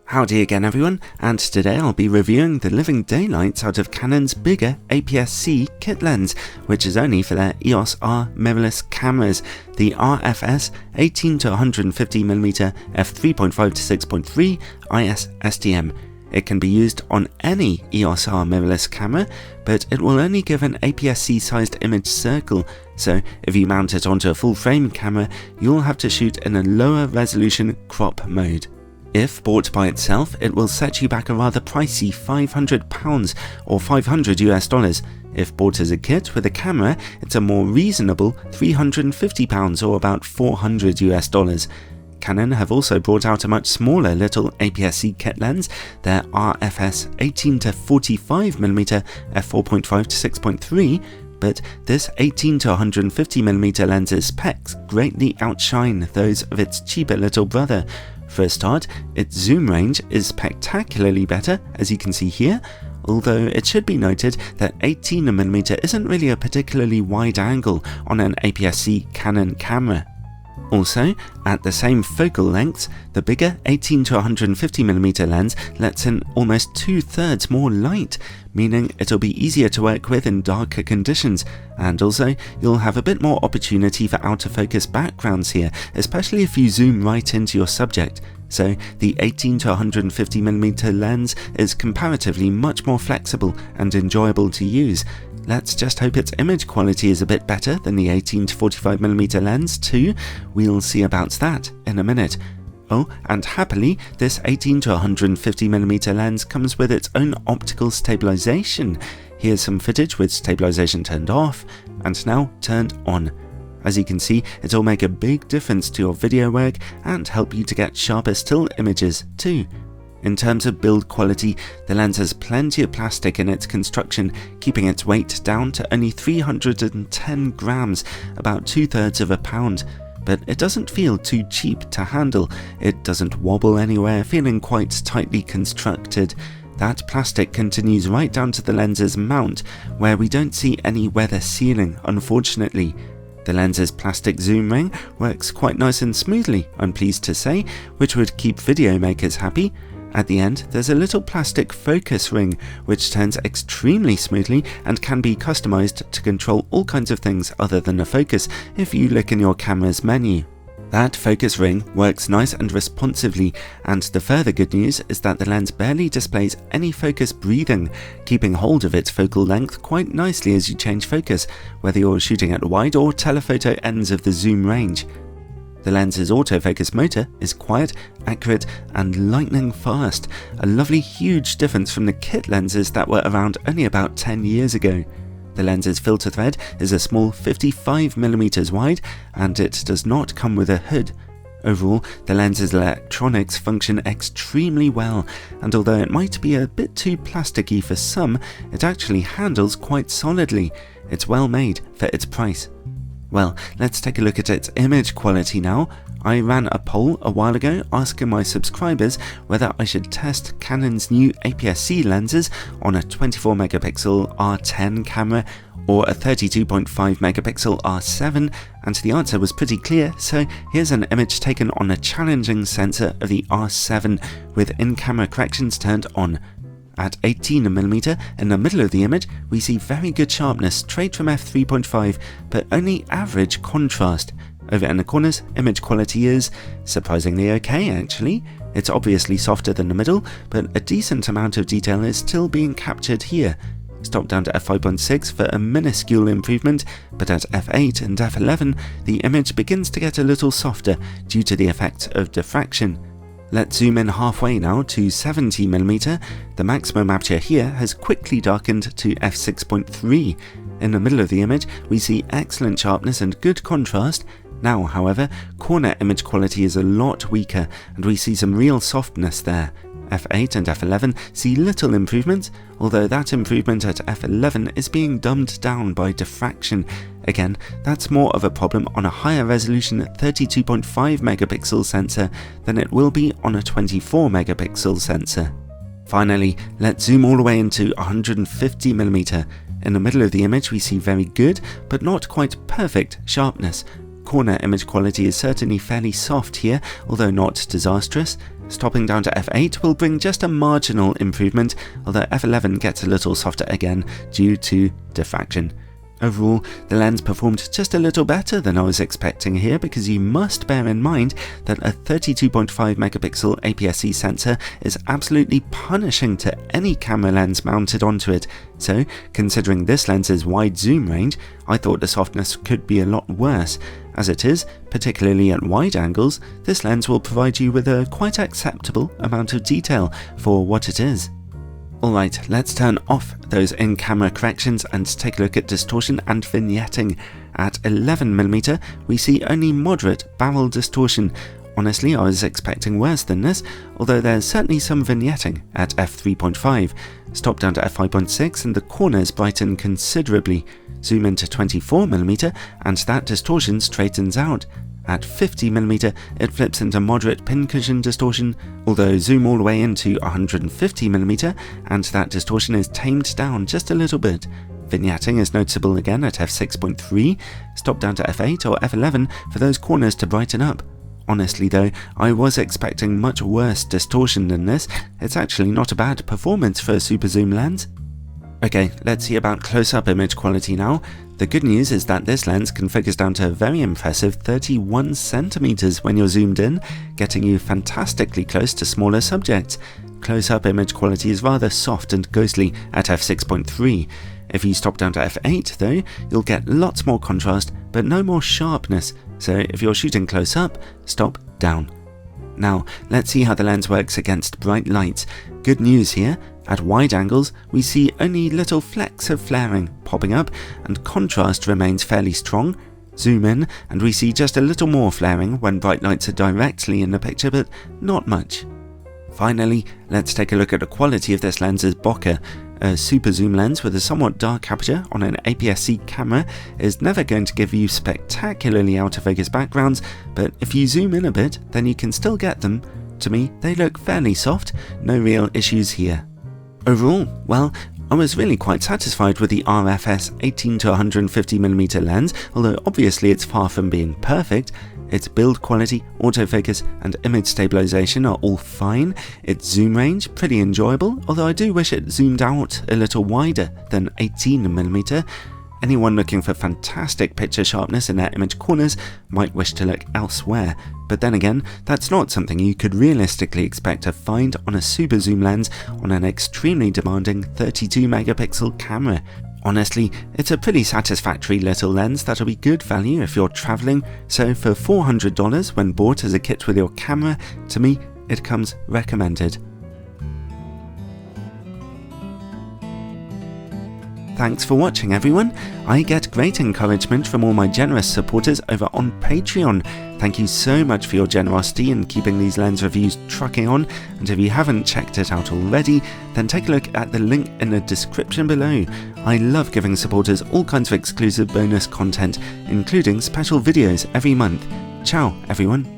Howdy again everyone, and today I'll be reviewing the living daylights out of Canon's bigger aps-c kit lens, which is only for their EOS R mirrorless cameras, the RF-S 18-150mm f3.5 to 6.3 IS STM. It can be used on any EOS R mirrorless camera, but it will only give an aps-c sized image circle, so if you mount it onto a full frame camera, you'll have to shoot in a lower resolution crop mode. If bought by itself, it will set you back a rather pricey £500 or $500 US. If bought as a kit with a camera, it's a more reasonable £350 or about $400 US. Canon have also brought out a much smaller little aps-c kit lens, their RF-S 18-45mm f4.5 to 6.3, but this 18-150mm lens's specs greatly outshine those of its cheaper little brother. For a start, its zoom range is spectacularly better, as you can see here, although it should be noted that 18mm isn't really a particularly wide angle on an aps-c Canon camera. Also, at the same focal lengths, the bigger 18-150mm lens lets in almost 2/3 more light, meaning it'll be easier to work with in darker conditions, and also you'll have a bit more opportunity for out of focus backgrounds here, especially if you zoom right into your subject. So the 18-150mm lens is comparatively much more flexible and enjoyable to use. Let's just hope its image quality is a bit better than the 18-45mm lens too. We'll see about that in a minute. Oh, and happily, this 18-150mm lens comes with its own optical stabilization. Here's some footage with stabilization turned off, and now turned on. As you can see, it'll make a big difference to your video work and help you to get sharper still images too. In terms of build quality, the lens has plenty of plastic in its construction, keeping its weight down to only 310 grams, about 2/3 of a pound. But it doesn't feel too cheap to handle, it doesn't wobble anywhere, feeling quite tightly constructed. That plastic continues right down to the lens's mount, where we don't see any weather sealing, unfortunately. The lens's plastic zoom ring works quite nice and smoothly, I'm pleased to say, which would keep video makers happy. At the end, there's a little plastic focus ring, which turns extremely smoothly and can be customized to control all kinds of things other than a focus if you look in your camera's menu. That focus ring works nice and responsively, and the further good news is that the lens barely displays any focus breathing, keeping hold of its focal length quite nicely as you change focus, whether you're shooting at wide or telephoto ends of the zoom range. The lens's autofocus motor is quiet, accurate, and lightning fast, a lovely huge difference from the kit lenses that were around only about 10 years ago. The lens's filter thread is a small 55mm wide, and it does not come with a hood. Overall, the lens's electronics function extremely well, and although it might be a bit too plasticky for some, it actually handles quite solidly. It's well made for its price. Well, let's take a look at its image quality now. I ran a poll a while ago asking my subscribers whether I should test Canon's new aps-c lenses on a 24MP R10 camera or a 32.5MP R7, and the answer was pretty clear, so here's an image taken on a challenging sensor of the R7 with in-camera corrections turned on. At 18mm in the middle of the image, we see very good sharpness straight from f3.5, but only average contrast. Over in the corners, image quality is surprisingly okay actually. It's obviously softer than the middle, but a decent amount of detail is still being captured here. Stop down to f5.6 for a minuscule improvement, but at f8 and f11, the image begins to get a little softer due to the effect of diffraction. Let's zoom in halfway now to 70mm. The maximum aperture here has quickly darkened to f6.3. In the middle of the image, we see excellent sharpness and good contrast. Now, however, corner image quality is a lot weaker, and we see some real softness there. f8 and f11 see little improvement, although that improvement at f11 is being dumbed down by diffraction. Again, that's more of a problem on a higher resolution 32.5MP sensor than it will be on a 24MP sensor. Finally, let's zoom all the way into 150mm. In the middle of the image we see very good, but not quite perfect sharpness. Corner image quality is certainly fairly soft here, although not disastrous. Stopping down to f8 will bring just a marginal improvement, although f11 gets a little softer again due to diffraction. Overall, the lens performed just a little better than I was expecting here, because you must bear in mind that a 32.5 megapixel aps-c sensor is absolutely punishing to any camera lens mounted onto it. So, considering this lens's wide zoom range, I thought the softness could be a lot worse. As it is, particularly at wide angles, this lens will provide you with a quite acceptable amount of detail for what it is. Alright, let's turn off those in-camera corrections and take a look at distortion and vignetting. At 11mm, we see only moderate barrel distortion. Honestly, I was expecting worse than this, although there's certainly some vignetting at f3.5. Stop down to f5.6 and the corners brighten considerably. Zoom into 24mm and that distortion straightens out. At 50mm, it flips into moderate pincushion distortion, although zoom all the way into 150mm and that distortion is tamed down just a little bit. Vignetting is noticeable again at f6.3, stop down to f8 or f11 for those corners to brighten up. Honestly though, I was expecting much worse distortion than this. It's actually not a bad performance for a super zoom lens. Okay, let's see about close-up image quality now. The good news is that this lens configures down to a very impressive 31 centimeters when you're zoomed in, getting you fantastically close to smaller subjects. Close-up image quality is rather soft and ghostly at f6.3. If you stop down to f8 though, you'll get lots more contrast but no more sharpness, so if you're shooting close up, stop down. Now, let's see how the lens works against bright lights. Good news here, at wide angles we see only little flecks of flaring popping up and contrast remains fairly strong. Zoom in and we see just a little more flaring when bright lights are directly in the picture, but not much. Finally, let's take a look at the quality of this lens's bokeh. A super zoom lens with a somewhat dark aperture on an aps-c camera is never going to give you spectacularly out of focus backgrounds, but if you zoom in a bit, then you can still get them. To me, they look fairly soft, no real issues here. Overall, well, I was really quite satisfied with the RF-S 18 to 150mm lens, although obviously it's far from being perfect. Its build quality, autofocus and image stabilization are all fine. Its zoom range, pretty enjoyable, although I do wish it zoomed out a little wider than 18mm. Anyone looking for fantastic picture sharpness in their image corners might wish to look elsewhere, but then again, that's not something you could realistically expect to find on a super zoom lens on an extremely demanding 32 megapixel camera. Honestly, it's a pretty satisfactory little lens that'll be good value if you're traveling, so for $400 when bought as a kit with your camera, to me, it comes recommended. Thanks for watching everyone. I get great encouragement from all my generous supporters over on Patreon. Thank you so much for your generosity in keeping these lens reviews trucking on, and if you haven't checked it out already, then take a look at the link in the description below. I love giving supporters all kinds of exclusive bonus content, including special videos every month. Ciao everyone.